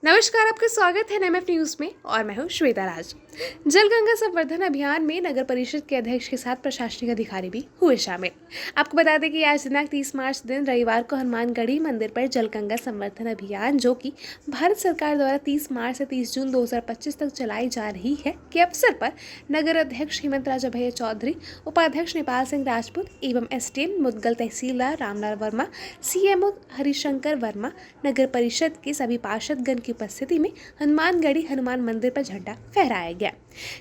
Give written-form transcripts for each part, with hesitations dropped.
नमस्कार, आपका स्वागत है एमएफ न्यूज में और मैं हूं श्वेता राज। जल गंगा संवर्धन अभियान में नगर परिषद के अध्यक्ष के साथ प्रशासनिक अधिकारी भी हुए शामिल। आपको बता दें कि आज दिनांक 30 मार्च दिन रविवार को हनुमानगढ़ी मंदिर पर जल गंगा संवर्धन अभियान, जो कि भारत सरकार द्वारा 30 मार्च से 30 जून 2025 तक चलाई जा रही है, के अवसर पर नगर अध्यक्ष हेमंत राजा भैया चौधरी, उपाध्यक्ष नेपाल सिंह राजपूत एवं एसडीएम मुदगल तहसीलदार रामलाल वर्मा, सीएमओ हरिशंकर वर्मा, नगर परिषद के सभी पार्षदगण की उपस्थिति में हनुमानगढ़ी हनुमान मंदिर पर झंडा फहराया गया।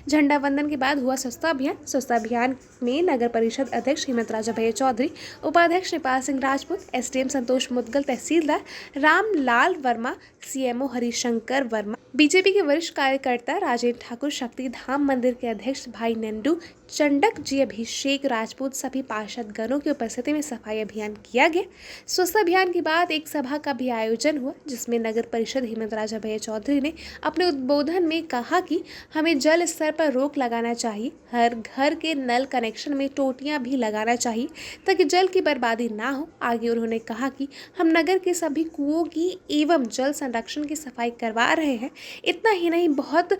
झंडा वंदन के बाद हुआ स्वच्छता अभियान में नगर परिषद अध्यक्ष हेमंत राजा भैया चौधरी, उपाध्यक्ष नेपाल सिंह राजपूत, एसडीएम संतोष मुदगल, तहसीलदार रामलाल वर्मा, सीएमओ हरिशंकर वर्मा, बीजेपी के वरिष्ठ कार्यकर्ता राजेंद्र ठाकुर, शक्ति धाम मंदिर के अध्यक्ष भाई नंदू चंडक जी, अभिषेक राजपूत, सभी पार्षद गणों की उपस्थिति में सफाई अभियान किया गया। स्वच्छता अभियान के बाद एक सभा का भी आयोजन हुआ, जिसमें नगर परिषद हेमंत राजा भैया चौधरी ने अपने उद्बोधन में कहा कि हमें जल स्तर पर रोक लगाना चाहिए, हर घर के नल कनेक्शन में टोटियां भी लगाना चाहिए ताकि जल की बर्बादी ना हो। आगे उन्होंने कहा कि हम नगर के सभी कुओं की एवं जल संरक्षण की सफाई करवा रहे हैं। इतना ही नहीं, बहुत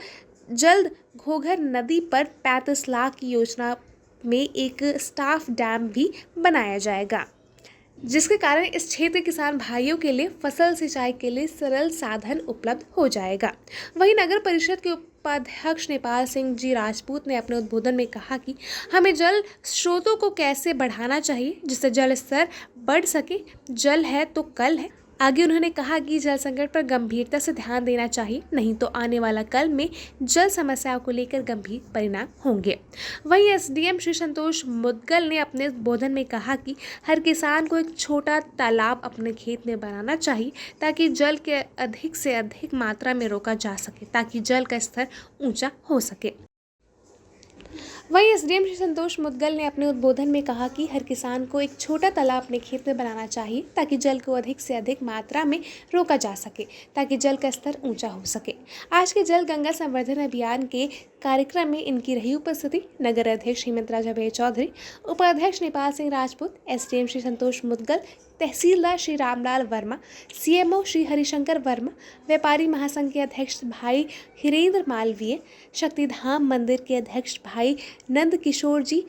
जल्द घोघर नदी पर 35 लाख की योजना में एक स्टाफ डैम भी बनाया जाएगा, जिसके कारण इस क्षेत्र किसान भाइयों के लिए फसल सिंचाई के लिए सरल साधन उपलब्ध हो जाएगा। वहीं नगर परिषद के उपाध्यक्ष नेपाल सिंह जी राजपूत ने अपने उद्बोधन में कहा कि हमें जल स्रोतों को कैसे बढ़ाना चाहिए जिससे जल स्तर बढ़ सके। जल है तो कल है। आगे उन्होंने कहा कि जल संकट पर गंभीरता से ध्यान देना चाहिए, नहीं तो आने वाला कल में जल समस्याओं को लेकर गंभीर परिणाम होंगे। वहीं एसडीएम श्री संतोष मुदगल ने अपने उद्बोधन में कहा कि हर किसान को एक छोटा तालाब अपने खेत में बनाना चाहिए ताकि जल के अधिक से अधिक मात्रा में रोका जा सके, ताकि जल का स्तर ऊंचा हो सके। वहीं एसडीएम श्री संतोष मुदगल ने अपने उद्बोधन में कहा कि हर किसान को एक छोटा तालाब अपने खेत में बनाना चाहिए ताकि जल को अधिक से अधिक मात्रा में रोका जा सके, ताकि जल का स्तर ऊंचा हो सके। आज के जल गंगा संवर्धन अभियान के कार्यक्रम में इनकी रही उपस्थिति नगर अध्यक्ष हेमंत राजा भैया चौधरी, उपाध्यक्ष नेपाल सिंह राजपूत, एसडीएम श्री संतोष मुदगल, तहसीलदार श्री रामलाल वर्मा, सीएमओ श्री हरिशंकर वर्मा, व्यापारी महासंघ के अध्यक्ष भाई हिरेंद्र मालवीय, शक्तिधाम मंदिर के अध्यक्ष भाई नंद किशोर जी,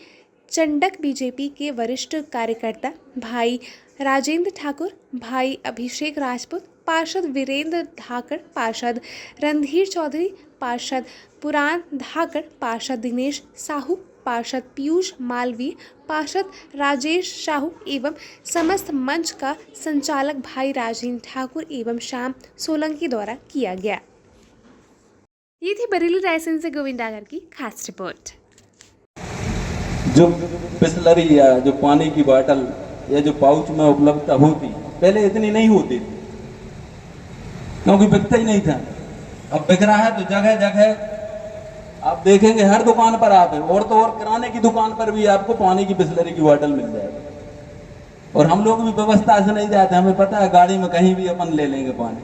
चंडक बीजेपी के वरिष्ठ कार्यकर्ता भाई राजेंद्र ठाकुर, भाई अभिषेक राजपूत, पार्षद वीरेंद्र धाकड़, पार्षद रणधीर चौधरी, पार्षद पुराण धाकड़, पार्षद दिनेश साहू, पार्षद पीयूष मालवीय, पार्षद राजेश साहू एवं समस्त मंच का संचालक भाई राजेंद्र ठाकुर एवं श्याम सोलंकी द्वारा किया गया। ये थी बरेली रायसेन से गोविंद डागर की खास रिपोर्ट। जो बिस्लरी या जो पानी की बोतल या जो पाउच में उपलब्धता होती, पहले इतनी नहीं होती थी क्योंकि बिकता ही नहीं था। अब बिक रहा है तो जगह जगह आप देखेंगे हर दुकान पर आप है, और तो और किराने की दुकान पर भी आपको पानी की बिस्लरी की बोतल मिल जाएगी। और हम लोग भी व्यवस्था से नहीं जाते, हमें पता है गाड़ी में कहीं भी अपन ले लेंगे पानी।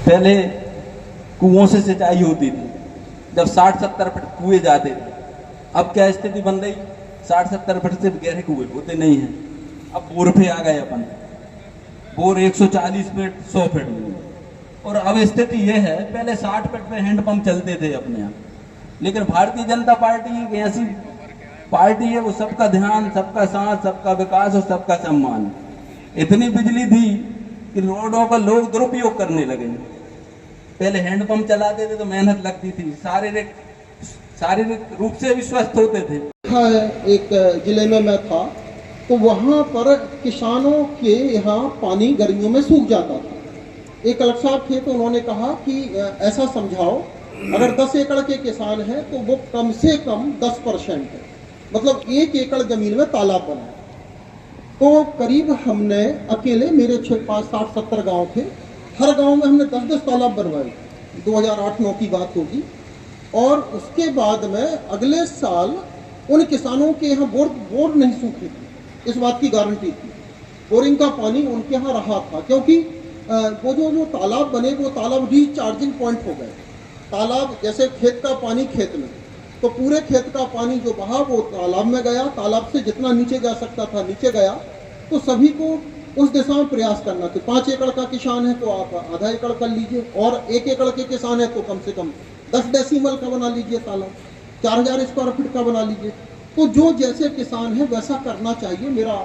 पहले कुओं से सिंचाई होती थी, जब 60-70 फीट कुएं जाते थे। अब क्या स्थिति बन रही, 60-70 फीट से गहरे कुएं होते नहीं हैं। अब बोर पे आ गए अपन, बोर 140 फीट 100 फीट में। और अब स्थिति यह है, पहले 60 फीट पे हैंडपंप चलते थे अपने यहाँ, लेकिन भारतीय जनता पार्टी एक ऐसी पार्टी है, वो सबका ध्यान, सबका साथ, सबका विकास और सबका सम्मान। इतनी बिजली दी कि रोडों का लोग दुरुपयोग करने लगे। पहले हैंडपंप चलाते थे तो मेहनत लगती थी, शारीरिक रूप से भी स्वस्थ होते थे। एक जिले में मैं था तो वहाँ पर किसानों के यहाँ पानी गर्मियों में सूख जाता था। एक कलेक्टर साहब थे तो उन्होंने कहा कि ऐसा समझाओ, अगर 10 एकड़ के किसान हैं तो वो कम से कम 10% है, मतलब 1 एकड़ जमीन में तालाब बनाए। तो करीब हमने अकेले, मेरे पास 60-70 गाँव थे, हर गांव में हमने 10-10 तालाब बनवाए। 2008-9 की बात होगी। और उसके बाद में अगले साल उन किसानों के यहाँ बोर नहीं सूखी थी, इस बात की गारंटी थी। बोरिंग का पानी उनके यहाँ रहा था, क्योंकि वो जो तालाब बने वो तालाब रिचार्जिंग पॉइंट हो गए। तालाब जैसे खेत का पानी खेत में, तो पूरे खेत का पानी जो बहा वो तालाब में गया, तालाब से जितना नीचे जा सकता था नीचे गया। तो सभी को उस दिशा में प्रयास करना कि 5 एकड़ का किसान है तो आप आधा एकड़ कर लीजिए, और 1 एकड़ के किसान है तो कम से कम 10 डेसीमल का बना लीजिए तालाब, 4000 स्क्वायर फीट का बना लीजिए। तो जो जैसे किसान है वैसा करना चाहिए। मेरा